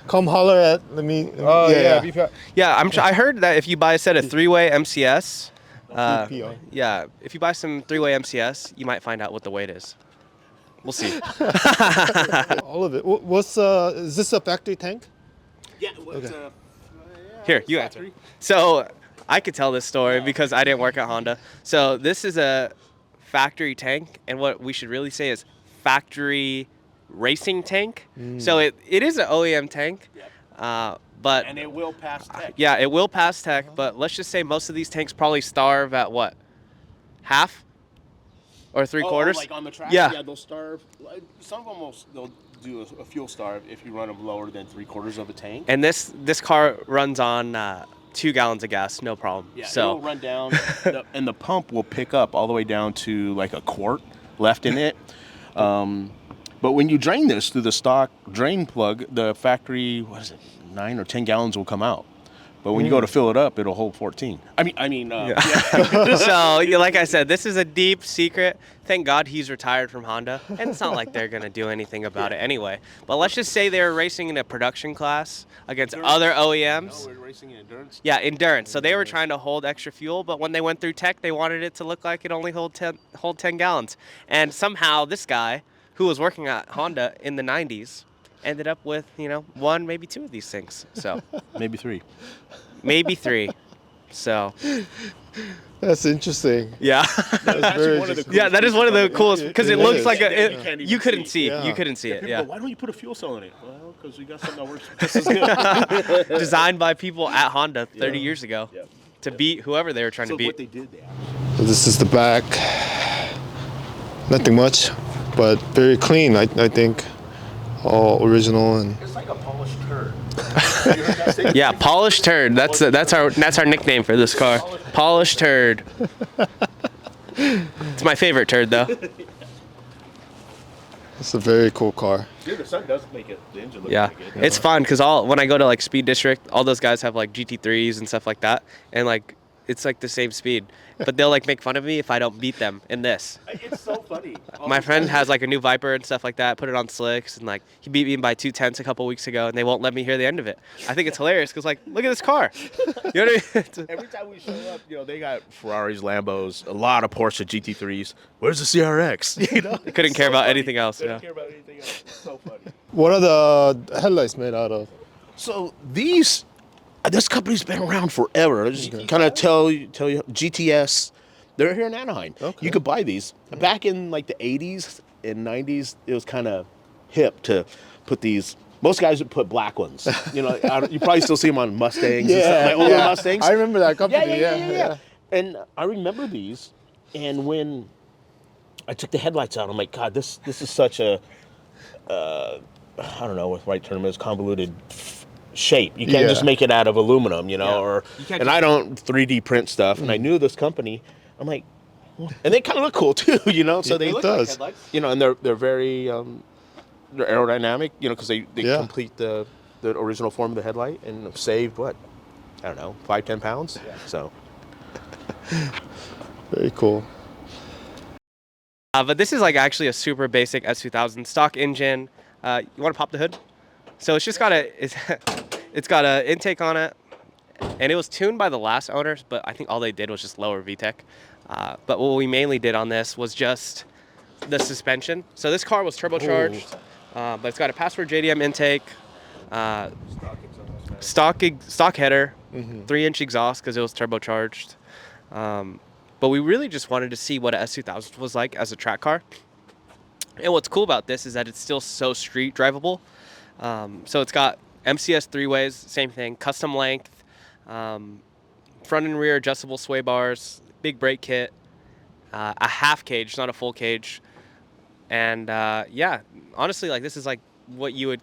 come holler at me. Oh yeah. Yeah, I heard that if you buy a set of 3-way MCS, VPR. yeah, if you buy some 3-way MCS, you might find out what the weight is. We'll see. All of it. What's is this a factory tank? Yeah. Here, you answer. So I could tell this story because I didn't work at Honda. So this is a factory tank, and what we should really say is factory racing tank. So it is an OEM tank, but And it will pass tech. yeah, it will pass tech. But let's just say most of these tanks probably starve at what, half or 3/4? Like on the track? Yeah. Yeah, they'll starve. Some of them they'll do a fuel starve if you run them lower than 3/4 of a tank. And this car runs on 2 gallons of gas, no problem. Yeah, So it'll run down, and the pump will pick up all the way down to like a quart left in it. But when you drain this through the stock drain plug, the factory, 9 or 10 gallons will come out. But when you go to fill it up, it'll hold 14. So, yeah, like I said, this is a deep secret. Thank God he's retired from Honda. And it's not like they're going to do anything about it anyway. But let's just say they're racing in a production class against other OEMs. we're racing in endurance. Yeah, endurance. So they were trying to hold extra fuel, but when they went through tech, they wanted it to look like it only hold 10 gallons. And somehow this guy, who was working at Honda in the 90s, ended up with, 1, maybe 2 of these things. So Maybe 3. maybe 3. So That's interesting. yeah. That's very one of the interesting. Yeah, that is one of the coolest because it It looks is. like You can't even you couldn't see. see. Yeah. You couldn't see it. People Yeah. go, why don't you put a fuel cell in it? Well, because we got something that works just as good. Designed by people at Honda 30 years ago Yeah. to beat whoever they were trying So to beat. what they did, So this is the back. Nothing much, but very clean. I think all original and it's like a polished turd. Yeah, polished turd. That's our nickname for this car. Polished turd. It's my favorite turd though. it's a very cool car. Dude, the sun does make it. The engine look Yeah, pretty good. it's fun because when I go to like Speed District, all those guys have like GT3s and stuff like that, and like it's like the same speed, but they'll like make fun of me if I don't beat them in this. It's so funny. My friend has like a new Viper and stuff like that, put it on slicks, and like he beat me by 2/10 a couple weeks ago, and they won't let me hear the end of it. I think it's hilarious because like, look at this car. You know what I mean? Every time we show up, they got Ferraris, Lambos, a lot of Porsche GT3s. Where's the CRX? Couldn't care about anything else. Couldn't Yeah. care about anything else. It's so funny. What are the headlights made out of? So this company's been around forever. Just kind of tell you, GTS. They're here in Anaheim. Okay. You could buy these. Back in like the 80s and 90s, it was kind of hip to put these. Most guys would put black ones. You probably still see them on Mustangs. and stuff, like older Mustangs. I remember that company. Yeah. And I remember these, and when I took the headlights out, I'm like, God, this is such a, I don't know what the right term is, convoluted shape. You can't Yeah. just make it out of aluminum, Yeah. or You can't and just- I don't 3D print stuff. And I knew this company. I'm like, And they kind of look cool too, you know. So It they look does. Headlights? you know, and they're very they're aerodynamic, you know, because they Yeah. complete the original form of the headlight and have saved what, I don't know, 5-10 pounds. Yeah. So Very cool. But this is like actually a super basic S2000 stock engine. You want to pop the hood? So it's just got it's got an intake on it, and it was tuned by the last owners, but I think all they did was just lower VTEC. But what we mainly did on this was just the suspension. So this car was turbocharged, but it's got a Password JDM intake, stock header, 3-inch exhaust because it was turbocharged. But we really just wanted to see what a S2000 was like as a track car. And what's cool about this is that it's still so street drivable. So it's got MCS 3-ways, same thing, custom length, front and rear adjustable sway bars, big brake kit, a half cage, not a full cage. And yeah, honestly, like this is like what you would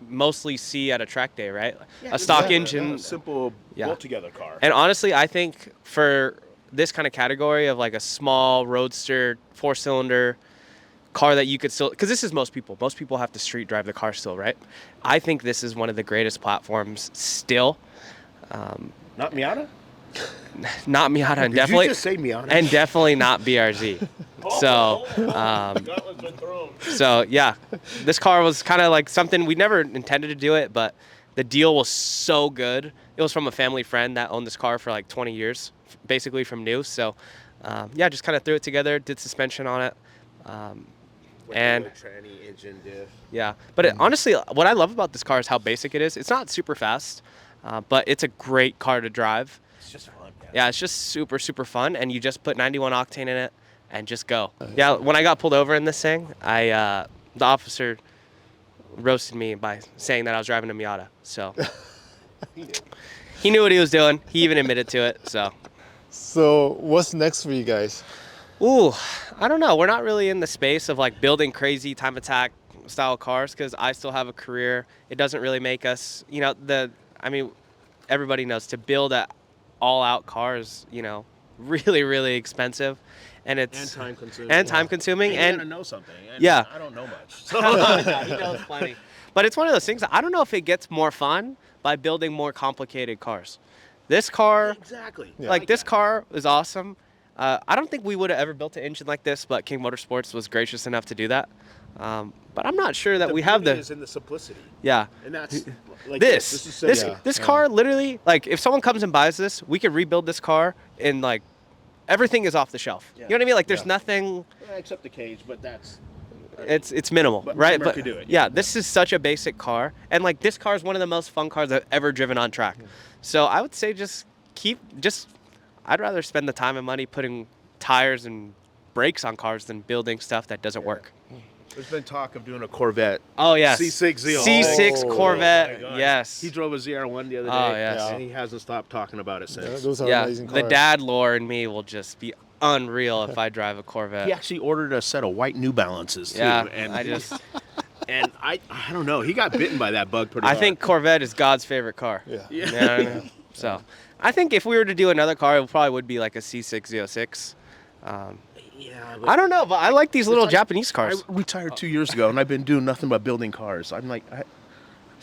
mostly see at a track day, right? A stock engine. a simple bolt together car. And honestly, I think for this kind of category of like a small roadster 4-cylinder car that you could still, because this is most people have to street drive the car still, right? I think this is one of the greatest platforms still. Not Miata? Not Miata, and Did definitely you just say Miata? and definitely not BRZ. So so yeah, this car was kind of like something we never intended to do it, but the deal was so good. It was from a family friend that owned this car for like 20 years, basically from new. So yeah, just kind of threw it together, did suspension on it. And tranny engine diff. yeah, but honestly, what I love about this car is how basic it is. It's not super fast, but it's a great car to drive. It's just fun. Yeah, it's just super, super fun, and you just put 91 octane in it and just go. Yeah, when I got pulled over in this thing, the officer roasted me by saying that I was driving a Miata. So he knew what he was doing. He even admitted to it. So what's next for you guys? Ooh, I don't know. We're not really in the space of like building crazy time attack style cars because I still have a career. It doesn't really make us, you know, everybody knows to build a all-out car is, you know, really, really expensive. And it's time consuming. And time consuming. You And gotta know something. And Yeah. I don't know much. he knows plenty. But it's one of those things that I don't know if it gets more fun by building more complicated cars. This car, Exactly. like this car is awesome. I don't think we would have ever built an engine like this, but King Motorsports was gracious enough to do that. But I'm not sure that we have beauty is in the simplicity. Yeah. And that's like This simple. car literally, like if someone comes and buys this, we could rebuild this car and like everything is off the shelf. Yeah. You know what I mean? Like there's nothing. Except the cage, but that's It's minimal, But right? America But do it. yeah, this is such a basic car, and like this car is one of the most fun cars I've ever driven on track. So I would say I'd rather spend the time and money putting tires and brakes on cars than building stuff that doesn't work. There's been talk of doing a Corvette. Oh yes, C6 ZL. C6 Oh, Corvette. my God. Yes. He drove a ZR1 the other day. Oh, yes. And he hasn't stopped talking about it Yeah, since. those are Yeah, amazing the cars. dad lore in me will just be unreal if I drive a Corvette. He actually ordered a set of white New Balances too. Yeah, and I I don't know. He got bitten by that bug pretty I hard. think Corvette is God's favorite car. Yeah. You know what I mean? So I think if we were to do another car, it probably would be like a C6 Z06. Yeah, I don't know, but I like these little like- Japanese I cars. retired 2 years ago, and I've been doing nothing but building cars. I'm like, I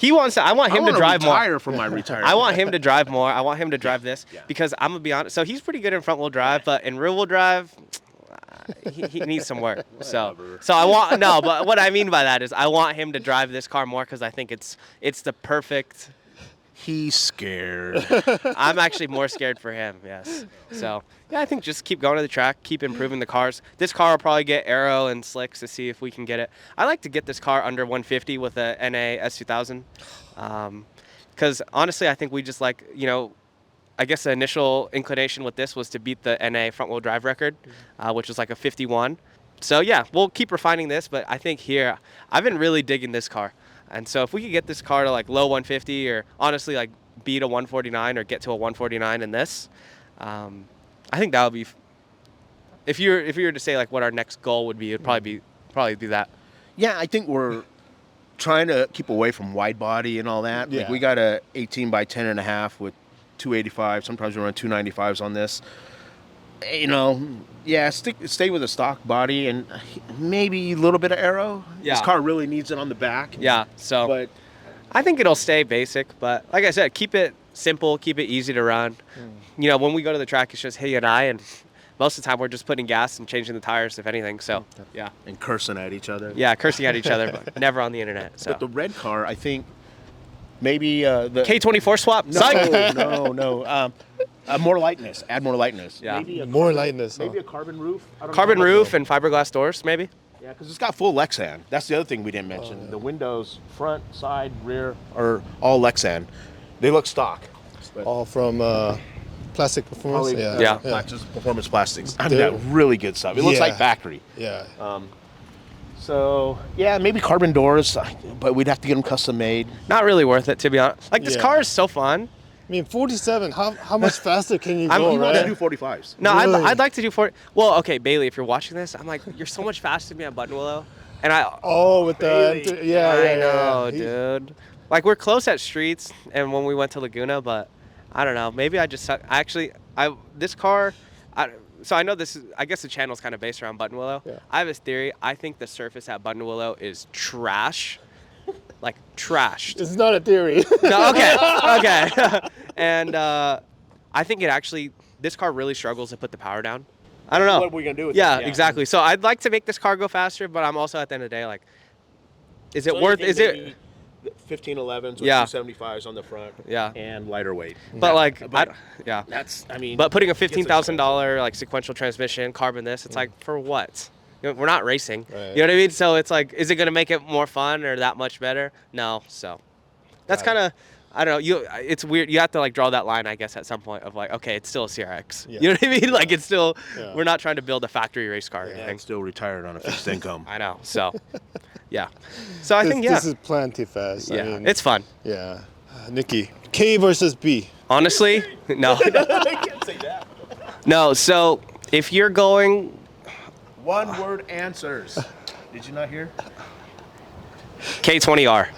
I want him to drive more. retire from my retirement. I want him to drive more. I want him to drive this Yeah. because I'm gonna be honest. So he's pretty good in front wheel drive, but in rear wheel drive, he needs some work. So I want but what I mean by that is I want him to drive this car more because I think it's the perfect. He's scared. I'm actually more scared for him. Yes. So yeah, I think just keep going to the track, keep improving the cars. This car will probably get aero and slicks to see if we can get it. I like to get this car under 150 with a NA S2000, because honestly, I think we just like, you know, I guess the initial inclination with this was to beat the NA front wheel drive record, which was like a 51. So yeah, we'll keep refining this, but I think here I've been really digging this car. And so if we could get this car to like low 150 or honestly like beat a 149 or get to a 149 in this, I think that would be, if you were to say like what our next goal would be, it'd probably be that. Yeah, I think we're trying to keep away from wide body and all that. Like Yeah. we got a 18 by 10 and a half with 285. Sometimes we run 295s on this. You know, yeah, stay with a stock body and maybe a little bit of aero. Yeah. This car really needs it on the back. Yeah, so But I think it'll stay basic, but like I said, keep it simple, keep it easy to run. You know, when we go to the track, it's just he and I, and most of the time we're just putting gas and changing the tires, if anything. So, yeah. and cursing at each other. Yeah, cursing at each other, but never on the internet. So, But the red car, I think maybe the K24 swap. no. More lightness. Add more lightness. Yeah. Maybe More lightness. Maybe Huh? a carbon roof. I don't know Carbon how much roof though. and fiberglass doors, maybe. Yeah, because it's got full Lexan. That's the other thing we didn't mention. The windows, front, side, rear, are all Lexan. They look stock. But All from plastic performance. probably, Yeah. just performance plastics. I mean, They're- that really good stuff. It looks Yeah. like factory. Yeah. So yeah, maybe carbon doors, but we'd have to get them custom made. Not really worth it, to be honest. Like, this Yeah. car is so fun. I mean, 47. How much faster can you I'm- go, he wants Let's right? do 45s. No, Really? I'd like to do 40. Well, okay, Bailey, if you're watching this, I'm like, you're so much faster than me at Button Willow. And Oh, with the Really? yeah, I yeah, know, yeah. dude. Like, we're close at streets, and when we went to Laguna, but I don't know. Maybe I just suck. This car. So I know this is. I guess the channel's kind of based around Button Willow. Yeah. I have this theory. I think the surface at Button Willow is trash, like trashed. It's not a theory. No, okay. And I think this car really struggles to put the power down. I don't know. What are we gonna do with Yeah, it? Yeah. exactly. So I'd like to make this car go faster, but I'm also at the end of the day like, is it worth? Is it? 1511s with Yeah. 275s on the front? Yeah. And lighter weight. But like, But yeah. that's, I mean. But putting a it gets $15,000 like sequential transmission, carbon this, it's like for what? You know, we're not racing. Right. You know what I mean? So it's like, is it gonna make it more fun or that much better? No. So that's kind of. I don't know. It's weird. You have to like draw that line, I guess, at some point of like, okay, it's still a CRX. Yeah. You know what I mean? Like it's still. Yeah. We're not trying to build a factory race car or expensive. anything. And still retired on a fixed income. I know. So, yeah. So I think This is plenty fast. yeah, I mean, it's fun. yeah. Nikki, K versus B. Honestly, no, I can't say that. no. So if you're going, One word answers. Did you not hear? K20R.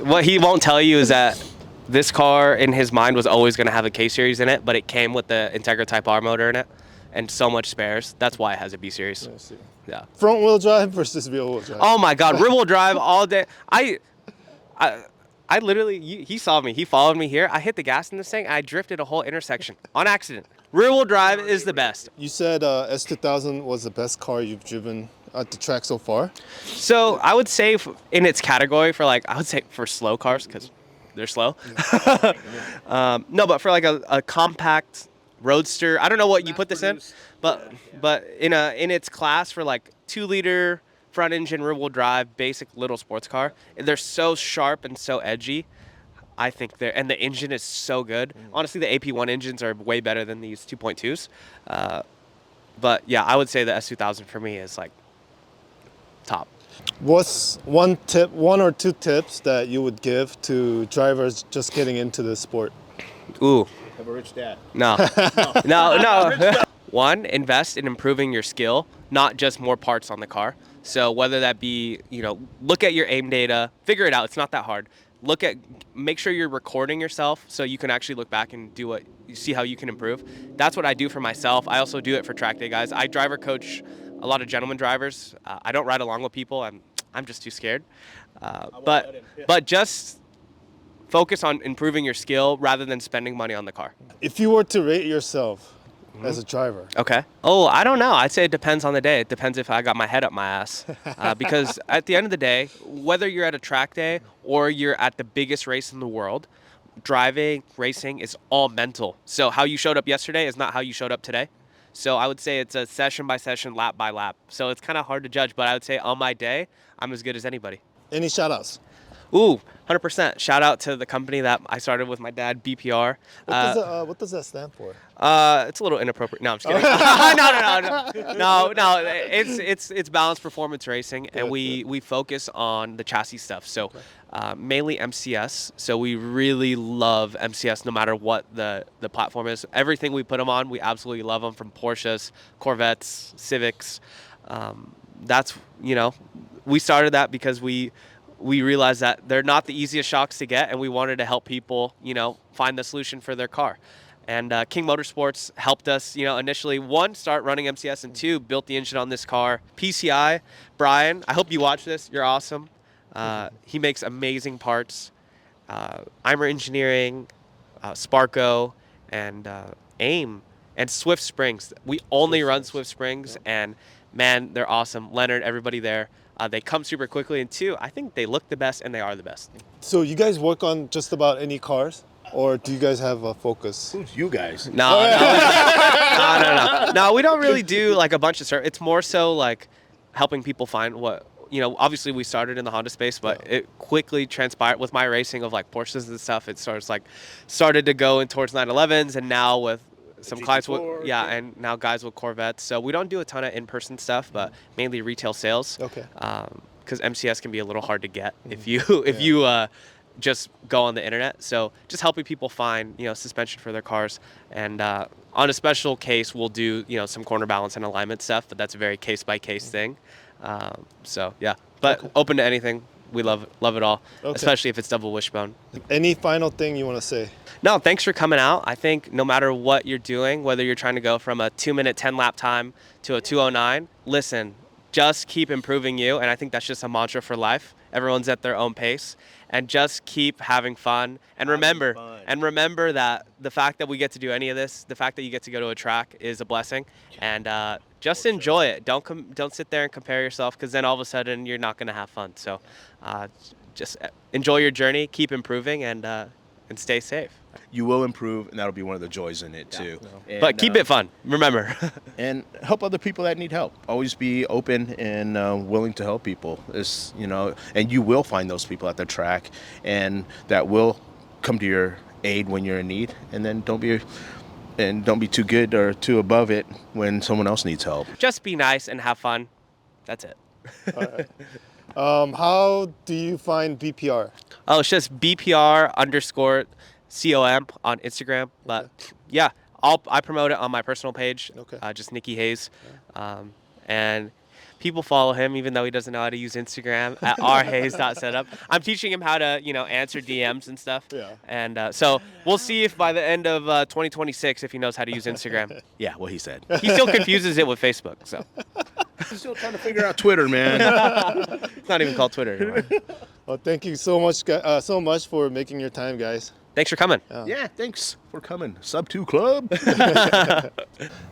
What he won't tell you is that this car in his mind was always going to have a K series in it, but it came with the Integra Type R motor in it and so much spares. That's why it has a B series. Let's see. Yeah. Front wheel drive versus rear wheel drive. Oh my God, rear wheel drive all day. I literally, he saw me. He followed me here. I hit the gas in this thing. I drifted a whole intersection on accident. Rear wheel drive is the best. You said S2000 was the best car you've driven at the track so far. So I would say in its category for like, I would say for slow cars because they're slow. No, but for like a compact roadster, I don't know what you put this in, but in its class for like 2-liter front engine rear wheel drive basic little sports car, they're so sharp and so edgy. I think and the engine is so good. Honestly, the AP1 engines are way better than these 2.2s. But yeah, I would say the S2000 for me is like top. What's one or two tips that you would give to drivers just getting into the sport? Ooh, Have a rich dad. no, no. One, invest in improving your skill, not just more parts on the car. So whether that be, look at your aim data, figure it out. It's not that hard. Make sure you're recording yourself so you can actually look back and see how you can improve. That's what I do for myself. I also do it for track day guys. I driver coach a lot of gentleman drivers. I don't ride along with people. I'm just too scared. But just focus on improving your skill rather than spending money on the car. If you were to rate yourself as a driver, Okay. Oh, I don't know. I'd say it depends on the day. It depends if I got my head up my ass. Because at the end of the day, whether you're at a track day or you're at the biggest race in the world, driving, racing is all mental. So how you showed up yesterday is not how you showed up today. So I would say it's a session by session, lap by lap. So it's kind of hard to judge, but I would say on my day, I'm as good as anybody. any shout outs? Ooh, 100%. Shout out to the company that I started with my dad, BPR. What does that stand for? It's a little inappropriate. No, I'm just kidding. No. It's balanced performance racing, and we focus on the chassis stuff. So mainly MCS. So we really love MCS, no matter what the platform is. Everything we put them on, we absolutely love them. From Porsches, Corvettes, Civics. We started that because we realized that they're not the easiest shocks to get, and we wanted to help people, find the solution for their car. And King Motorsports helped us, initially, one, start running MCS, and two, built the engine on this car. PCI, Brian, I hope you watch this. You're awesome. He makes amazing parts. Eimer Engineering, Sparco, and AIM, and Swift Springs. We only run Swift Springs, and man, they're awesome. Leonard, everybody there. They come super quickly, and two, I think they look the best, and they are the best. So you guys work on just about any cars, or do you guys have a focus? Who's you guys? No, we don't really do like a bunch of stuff. It's more so like helping people find what, obviously we started in the Honda space, but it quickly transpired with my racing of like Porsches and stuff. It started to go in towards 911s, and now with some clients with, and now guys with Corvettes. So we don't do a ton of in-person stuff, but mainly retail sales. Okay. Because MCS can be a little hard to get if you just go on the internet. So just helping people find, suspension for their cars. And on a special case, we'll do, some corner balance and alignment stuff, but that's a very case-by-case thing. So, yeah. But open to anything. We love it all, especially if it's double wishbone. Any final thing you want to say? No, thanks for coming out. I think no matter what you're doing, whether you're trying to go from a 2-minute 10-lap time to a 2:09, listen, just keep improving you. And I think that's just a mantra for life. Everyone's at their own pace. And just keep having fun. And remember that the fact that we get to do any of this, the fact that you get to go to a track is a blessing. And just enjoy it. Don't sit there and compare yourself, because then all of a sudden you're not going to have fun. So just enjoy your journey, keep improving, and stay safe. You will improve, and that'll be one of the joys in it too. And, but keep it fun, remember. And help other people that need help. Always be open and willing to help people. And you will find those people at the track, and that will come to your aid when you're in need. And then don't be too good or too above it when someone else needs help. Just be nice and have fun. That's it. All right. How do you find BPR? Oh, it's just BPR_COM on Instagram. But yeah, I promote it on my personal page. Okay. Just Nicky Hayes. And people follow him even though he doesn't know how to use Instagram at rhayes.setup. I'm teaching him how to, answer DMs and stuff. Yeah. And so we'll see if by the end of 2026 if he knows how to use Instagram. Yeah, what he said. He still confuses it with Facebook. So I'm still trying to figure out Twitter, man. it's not even called Twitter anymore. Well, thank you so much for making your time, guys. Thanks for coming. Yeah, thanks for coming. Sub 2 Club.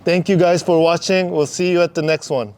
Thank you guys for watching. We'll see you at the next one.